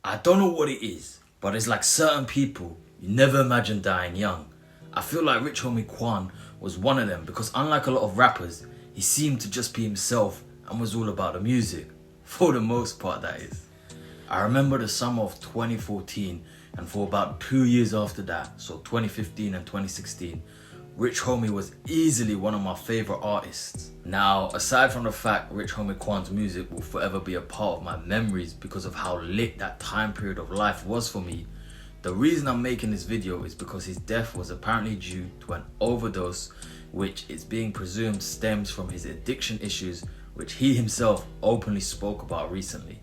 I don't know what it is, but it's like certain people you never imagine dying young. I feel like Rich Homie Quan was one of them because unlike a lot of rappers, he seemed to just be himself and was all about the music. For the most part, that is. I remember the summer of 2014 and for about 2 years after that, so 2015 and 2016, Rich Homie was easily one of my favourite artists. Now, aside from the fact Rich Homie Quan's music will forever be a part of my memories because of how lit that time period of life was for me, the reason I'm making this video is because his death was apparently due to an overdose, which is being presumed stems from his addiction issues, which he himself openly spoke about recently.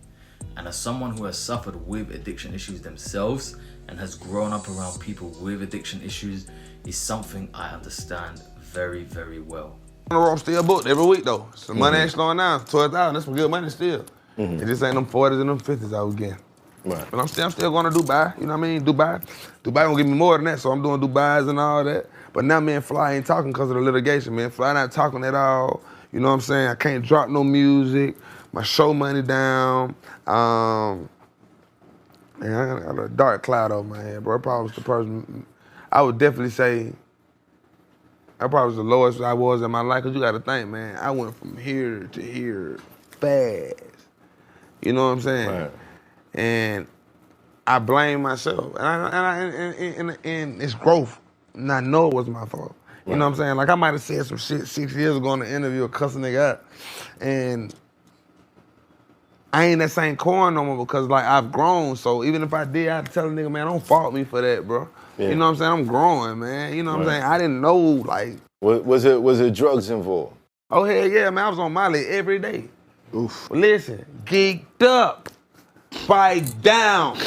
And as someone who has suffered with addiction issues themselves and has grown up around people with addiction issues, is something I understand very, very well. On the road, I'm still booked every week though. So money ain't slowing down. 12,000, that's some good money still. It just ain't them 40s and them 50s I was getting. Right. But I'm still going to Dubai, you know what I mean? Dubai gonna give me more than that, so I'm doing Dubais and all that. But now me and Fly ain't talking because of the litigation, man. Fly not talking at all. You know what I'm saying? I can't drop no music. My show money down. Man, I got a dark cloud over my head, bro. I probably was the person, I would definitely say, I probably was the lowest I was in my life, because you got to think, man, I went from here to here fast. You know what I'm saying? Right. And I blame myself. And it's growth. And I know it wasn't my fault. You know what I'm saying? Like, I might have said some shit 6 years ago in the interview, cuss a nigga out. And I ain't that same Quan no more because, like, I've grown. So even if I did, I'd tell a nigga, man, don't fault me for that, bro. Yeah. You know what I'm saying? I'm growing, man. You know what I'm saying? I didn't know, like... Was it drugs involved? Oh, hell yeah, man. I was on Molly every day. Oof. Listen, geeked up. Bite down.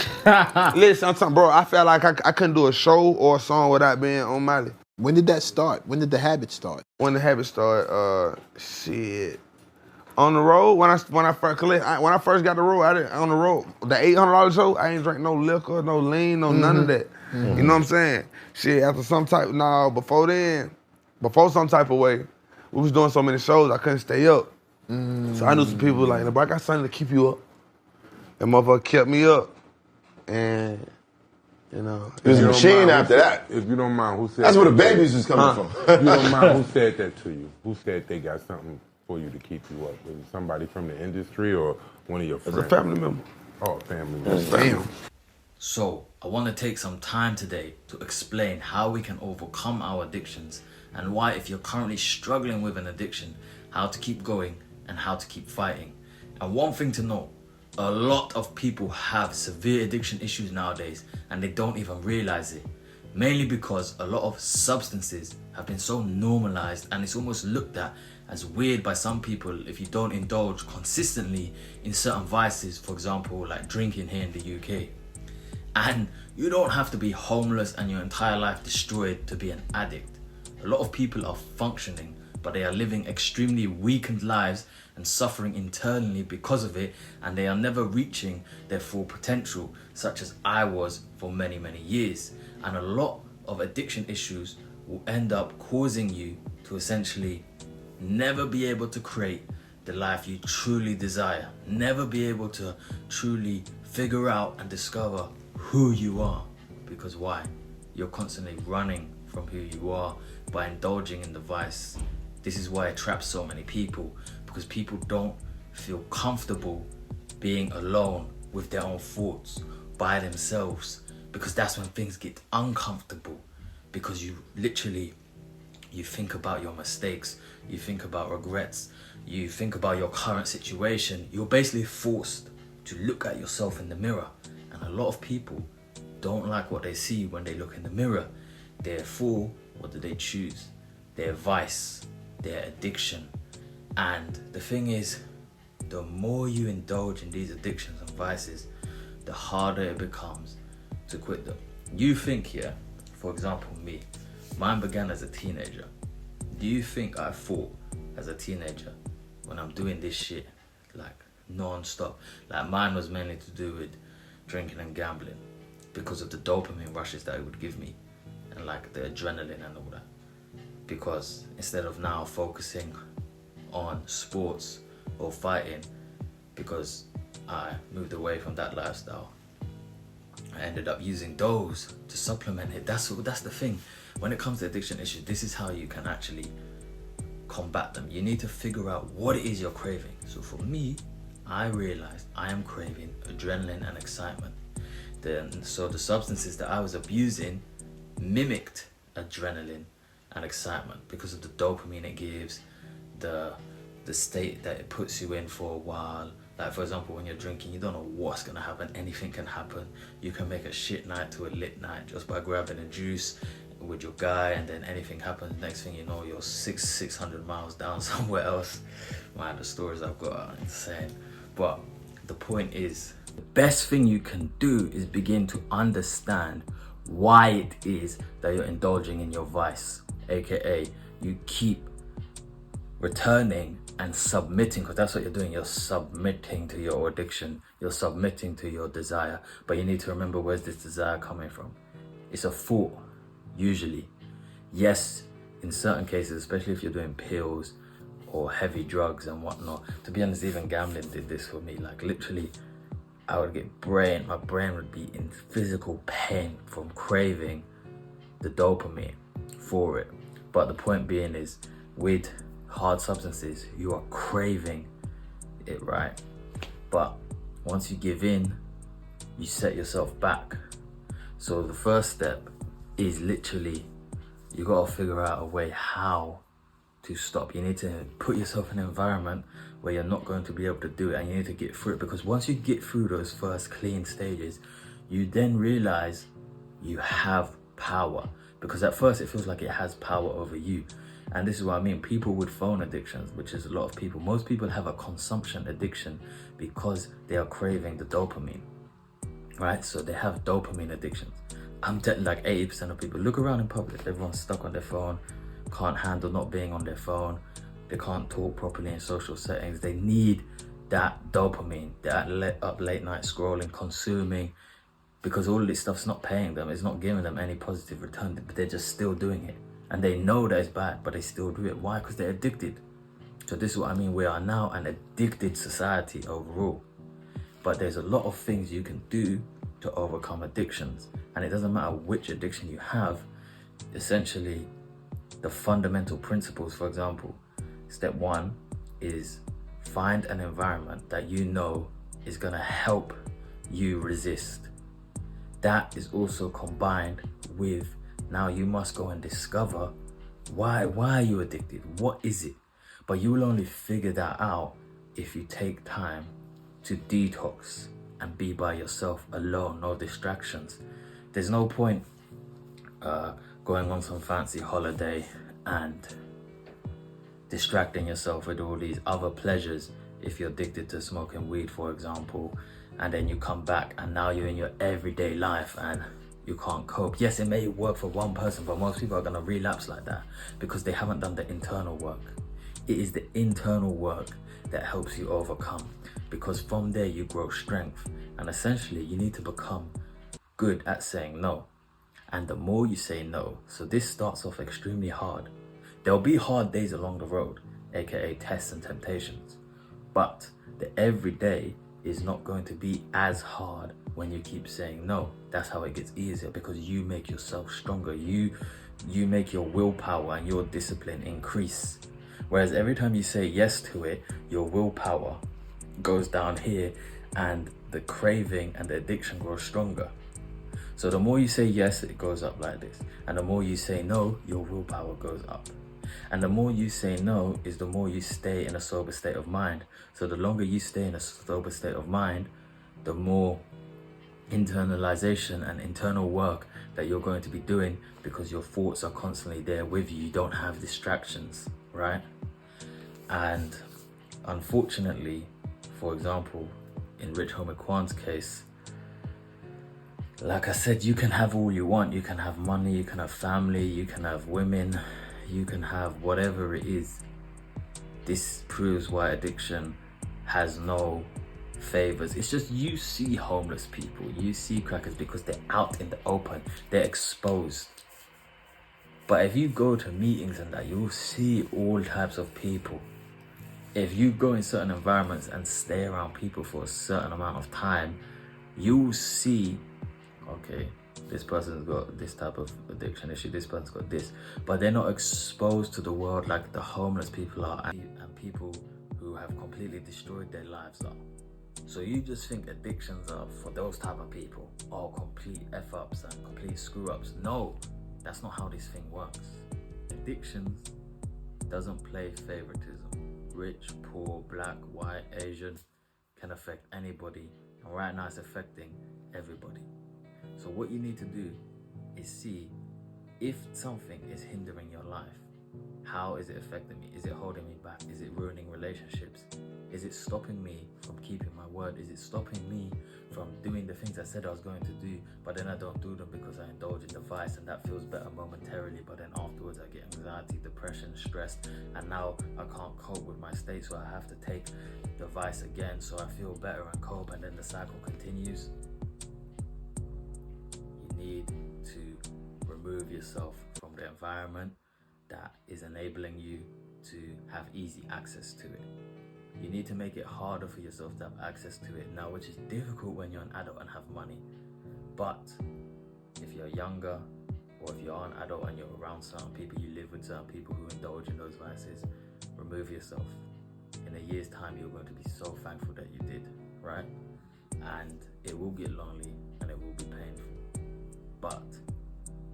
Listen, I'm talking, bro, I felt like I couldn't do a show or a song without being on Molly. When did that start? When did the habit start? When the habit started, shit. On the road, when I first got the road, I didn't on the road. The $800 show, I ain't drink no liquor, no lean, no none of that. You know what I'm saying? Shit, after some type, before then, before some type of way, we was doing so many shows, I couldn't stay up. So I knew some people like, bro, I got something to keep you up. That motherfucker kept me up, and you know. It was a machine after that. If you don't mind, who said that's where the babies was coming from. If you don't mind, who said that to you? Who said they got something for you to keep you up? Was it somebody from the industry or one of your friends? It's a family member. Oh, family member. Damn. So, I want to take some time today to explain how we can overcome our addictions and why, if you're currently struggling with an addiction, how to keep going and how to keep fighting. And one thing to note, a lot of people have severe addiction issues nowadays and they don't even realize it. Mainly because a lot of substances have been so normalized and it's almost looked at as weird by some people if you don't indulge consistently in certain vices, for example, like drinking here in the UK. And you don't have to be homeless and your entire life destroyed to be an addict. A lot of people are functioning, but they are living extremely weakened lives and suffering internally because of it, and they are never reaching their full potential, such as I was for many, many years. And a lot of addiction issues will end up causing you to essentially never be able to create the life you truly desire, never be able to truly figure out and discover who you are. Because why? You're constantly running from who you are by indulging in the vice. This is why it traps so many people, because people don't feel comfortable being alone with their own thoughts by themselves, because that's when things get uncomfortable, because you think about your mistakes, you think about regrets, you think about your current situation. You're basically forced to look at yourself in the mirror, and a lot of people don't like what they see when they look in the mirror. Therefore, what do they choose? Their vice, their addiction. And the thing is, the more you indulge in these addictions and vices, the harder it becomes to quit them. You think, yeah, for example, me, mine began as a teenager. Do you think I thought as a teenager when I'm doing this shit like non-stop? Like, mine was mainly to do with drinking and gambling because of the dopamine rushes that it would give me and like the adrenaline and all that. Because instead of now focusing on sports or fighting, because I moved away from that lifestyle, I ended up using those to supplement it. That's the thing. When it comes to addiction issues, this is how you can actually combat them. You need to figure out what it is you're craving. So for me, I realized I am craving adrenaline and excitement. So the substances that I was abusing mimicked adrenaline and excitement because of the dopamine it gives, the state that it puts you in for a while. Like for example, when you're drinking, you don't know what's gonna happen. Anything can happen. You can make a shit night to a lit night just by grabbing a juice with your guy, and then anything happens. Next thing you know, you're 600 miles down somewhere else. Man, the stories I've got are insane. But the point is, the best thing you can do is begin to understand why it is that you're indulging in your vice, aka you keep returning and submitting, because that's what you're doing. You're submitting to your addiction, you're submitting to your desire. But you need to remember, where's this desire coming from? It's a thought, usually. Yes, in certain cases, especially if you're doing pills or heavy drugs and whatnot. To be honest, even gambling did this for me. Like literally, I would get my brain would be in physical pain from craving the dopamine for it. But the point being is, with hard substances, you are craving it, right? But once you give in, you set yourself back. So the first step is literally, you gotta figure out a way how to stop. You need to put yourself in an environment where you're not going to be able to do it, and you need to get through it. Because once you get through those first clean stages, you then realize you have power. Because at first it feels like it has power over you. And this is what I mean. People with phone addictions, which is a lot of people, most people have a consumption addiction because they are craving the dopamine, right? So they have dopamine addictions. I'm telling, like 80% of people, look around in public, everyone's stuck on their phone, can't handle not being on their phone, they can't talk properly in social settings. They need that dopamine, that up late night scrolling, consuming, because all of this stuff's not paying them, it's not giving them any positive return, but they're just still doing it. And they know that it's bad, but they still do it. Why? Because they're addicted. So this is what I mean. We are now an addicted society overall. But there's a lot of things you can do to overcome addictions. And it doesn't matter which addiction you have. Essentially, the fundamental principles, for example, step one is find an environment that you know is gonna help you resist. That is also combined with, now you must go and discover why are you addicted? What is it? But you will only figure that out if you take time to detox and be by yourself alone, no distractions. There's no point going on some fancy holiday and distracting yourself with all these other pleasures if you're addicted to smoking weed, for example, and then you come back and now you're in your everyday life and you can't cope. Yes, it may work for one person, but most people are gonna relapse like that because they haven't done the internal work. It is the internal work that helps you overcome, because from there you grow strength. And essentially you need to become good at saying no. And the more you say no, so this starts off extremely hard. There'll be hard days along the road, aka tests and temptations, but the everyday is not going to be as hard when you keep saying no. That's how it gets easier, because you make yourself stronger. You make your willpower and your discipline increase. Whereas every time you say yes to it, your willpower goes down here and the craving and the addiction grows stronger. So the more you say yes, it goes up like this. And the more you say no, your willpower goes up. And the more you say no is the more you stay in a sober state of mind. So the longer you stay in a sober state of mind, the more internalization and internal work that you're going to be doing, because your thoughts are constantly there with you. You don't have distractions, right? And unfortunately, for example, in Rich Homie Quan's case, like I said, you can have all you want. You can have money, you can have family, you can have women, you can have whatever it is. This proves why addiction has no favors. It's just, you see homeless people, you see crackers because they're out in the open, they're exposed. But if you go to meetings and that, you'll see all types of people. If you go in certain environments and stay around people for a certain amount of time, you'll see okay, this person's got this type of addiction issue, this person's got this, but they're not exposed to the world like the homeless people are and people who have completely destroyed their lives are. So you just think addictions are for those type of people, all complete F-ups and complete screw-ups. No, that's not how this thing works. Addictions doesn't play favoritism. Rich, poor, black, white, Asian, can affect anybody. And right now it's affecting everybody. So what you need to do is see if something is hindering your life. How is it affecting me? Is it holding me back? Is it ruining relationships? Is it stopping me from keeping my word? Is it stopping me from doing the things I said I was going to do, but then I don't do them because I indulge in the vice, and that feels better momentarily, but then afterwards I get anxiety, depression, stress, and now I can't cope with my state, so I have to take the vice again so I feel better and cope, and then the cycle continues. You need to remove yourself from the environment that is enabling you to have easy access to it. You need to make it harder for yourself to have access to it now, which is difficult when you're an adult and have money. But if you're younger, or if you're an adult and you're around certain people, you live with certain people who indulge in those vices, remove yourself. In a year's time, you're going to be so thankful that you did, right? And it will get lonely and it will be painful. But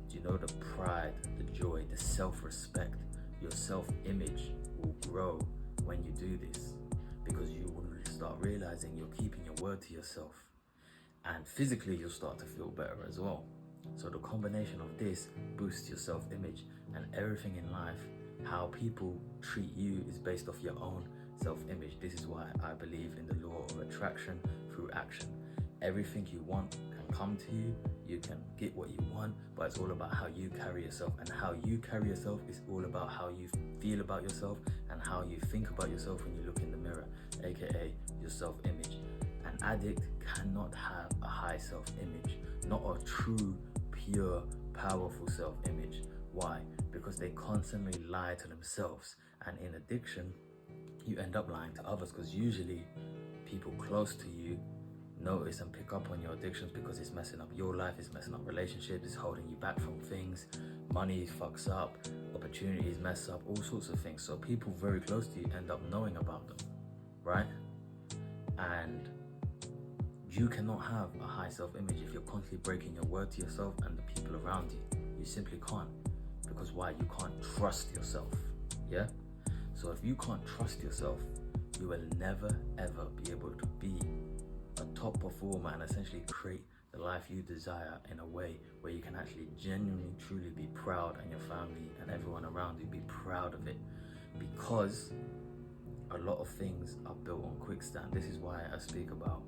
do you know the pride, the joy, the self-respect, your self-image will grow when you do this, because you will start realizing you're keeping your word to yourself, and physically you'll start to feel better as well. So the combination of this boosts your self-image, and everything in life, how people treat you is based off your own self-image. This is why I believe in the law of attraction through action. Everything you want can come to you, you can get what you want, but it's all about how you carry yourself, and how you carry yourself is all about how you feel about yourself and how you think about yourself when you look in the mirror, aka your self-image. An addict cannot have a high self-image, not a true, pure, powerful self-image. Why? Because they constantly lie to themselves, and in addiction, you end up lying to others, because usually people close to you notice and pick up on your addictions because it's messing up your life, it's messing up relationships, it's holding you back from things, money fucks up, opportunities mess up, all sorts of things. So people very close to you end up knowing about them, right? And you cannot have a high self-image if you're constantly breaking your word to yourself and the people around you. You simply can't. Because why? You can't trust yourself, yeah? So if you can't trust yourself, you will never ever be able to be a top performer and essentially create the life you desire in a way where you can actually genuinely, truly be proud, and your family and everyone around you be proud of it. Because a lot of things are built on quicksand. This is why I speak about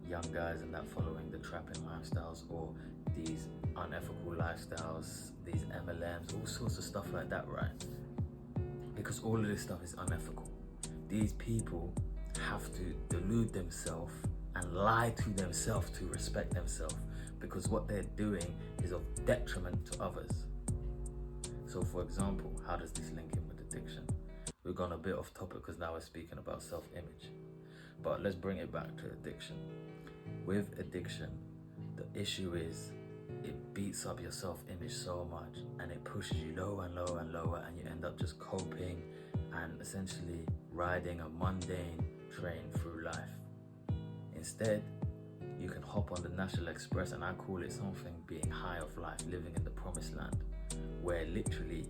young guys and that following the trapping lifestyles, or these unethical lifestyles, these MLMs, all sorts of stuff like that, right? Because all of this stuff is unethical. These people have to delude themselves and lie to themselves to respect themselves, because what they're doing is of detriment to others. So for example, how does this link in with addiction? We've gone a bit off topic because now we're speaking about self-image, but let's bring it back to addiction. With addiction, the issue is it beats up your self-image so much, and it pushes you lower and lower and lower, and you end up just coping and essentially riding a mundane train through life. Instead, you can hop on the National Express, and I call it something being high of life, living in the promised land, where literally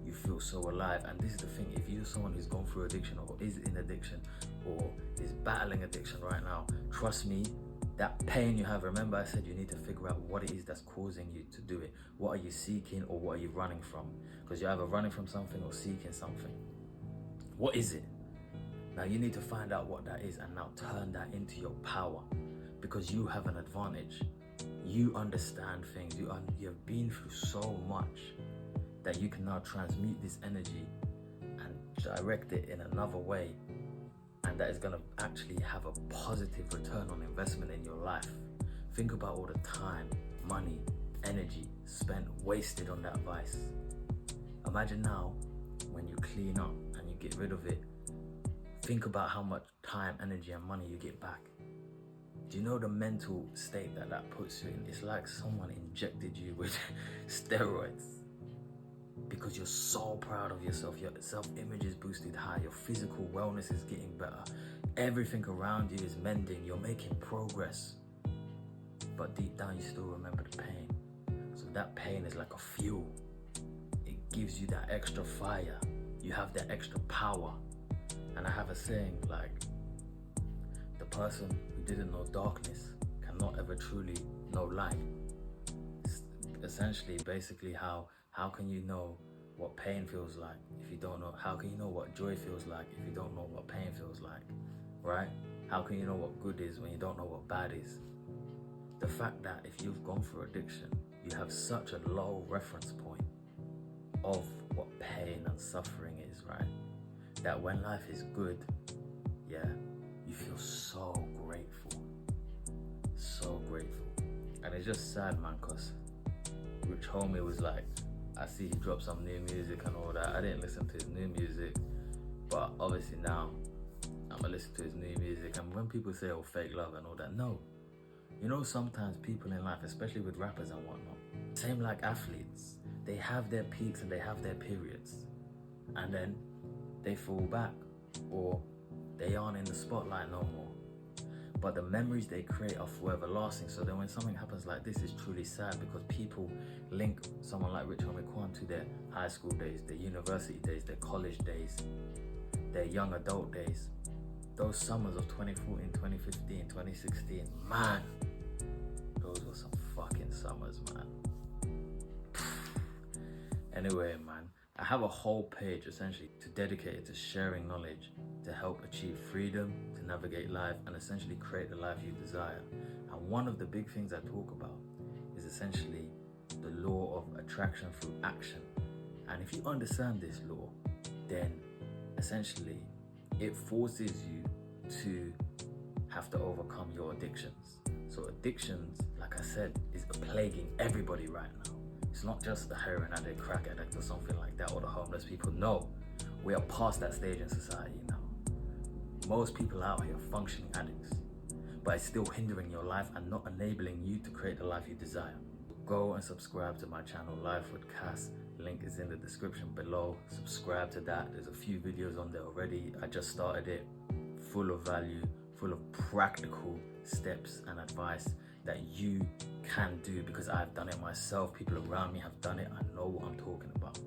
you feel so alive. And this is the thing, if you're someone who's gone through addiction, or is in addiction, or is battling addiction right now, trust me, that pain you have, remember I said you need to figure out what it is that's causing you to do it. What are you seeking, or what are you running from? Because you're either running from something or seeking something. What is it? Now you need to find out what that is, and now turn that into your power, because you have an advantage. You understand things, you've been through so much that you can now transmute this energy and direct it in another way, and that is going to actually have a positive return on investment in your life. Think about all the time, money, energy spent, wasted on that vice. Imagine now when you clean up and you get rid of it, think about how much time, energy and money you get back. Do you know the mental state that puts you in? It's like someone injected you with steroids. Because you're so proud of yourself, your self-image is boosted high, your physical wellness is getting better, everything around you is mending, you're making progress. But deep down you still remember the pain. So that pain is like a fuel. It gives you that extra fire. You have that extra power. And I have a saying like, the person who didn't know darkness cannot ever truly know light. It's essentially, basically, how can you know what pain feels like if you don't know? How can you know what joy feels like if you don't know what pain feels like, right? How can you know what good is when you don't know what bad is? The fact that if you've gone through addiction, you have such a low reference point of what pain and suffering is, right? That when life is good, yeah, you feel so grateful. So grateful. And it's just sad, man, because Rich Homie was like, I see he dropped some new music and all that. I didn't listen to his new music, but obviously now I'm gonna listen to his new music. And when people say, oh, fake love and all that, no. You know, sometimes people in life, especially with rappers and whatnot, same like athletes, they have their peaks and they have their periods, and then they fall back or they aren't in the spotlight no more. But the memories they create are forever lasting. So then when something happens like this, it's truly sad because people link someone like Rich Homie Quan to their high school days, their university days, their college days, their young adult days. Those summers of 2014, 2015, 2016, man, those were some fucking summers, man. Anyway, man, I have a whole page essentially dedicated to sharing knowledge to help achieve freedom, to navigate life, and essentially create the life you desire. And one of the big things I talk about is essentially the law of attraction through action. And if you understand this law, then essentially it forces you to have to overcome your addictions. So addictions, like I said, is plaguing everybody right now. It's not just the heroin addict, crack addict or something like that, or the homeless people. No, we are past that stage in society now. Most people out here are functioning addicts, but it's still hindering your life and not enabling you to create the life you desire. Go and subscribe to my channel, Life with Cass. Link is in the description below. Subscribe to that. There's a few videos on there already. I just started it, full of value, full of practical steps and advice that you can do because I've done it myself. People around me have done it. I know what I'm talking about.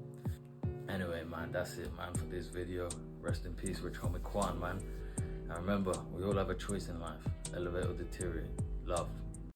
Anyway, man, that's it, man, for this video. Rest in peace, Rich Homie Quan, man. And remember, we all have a choice in life. Elevate or deteriorate. Love.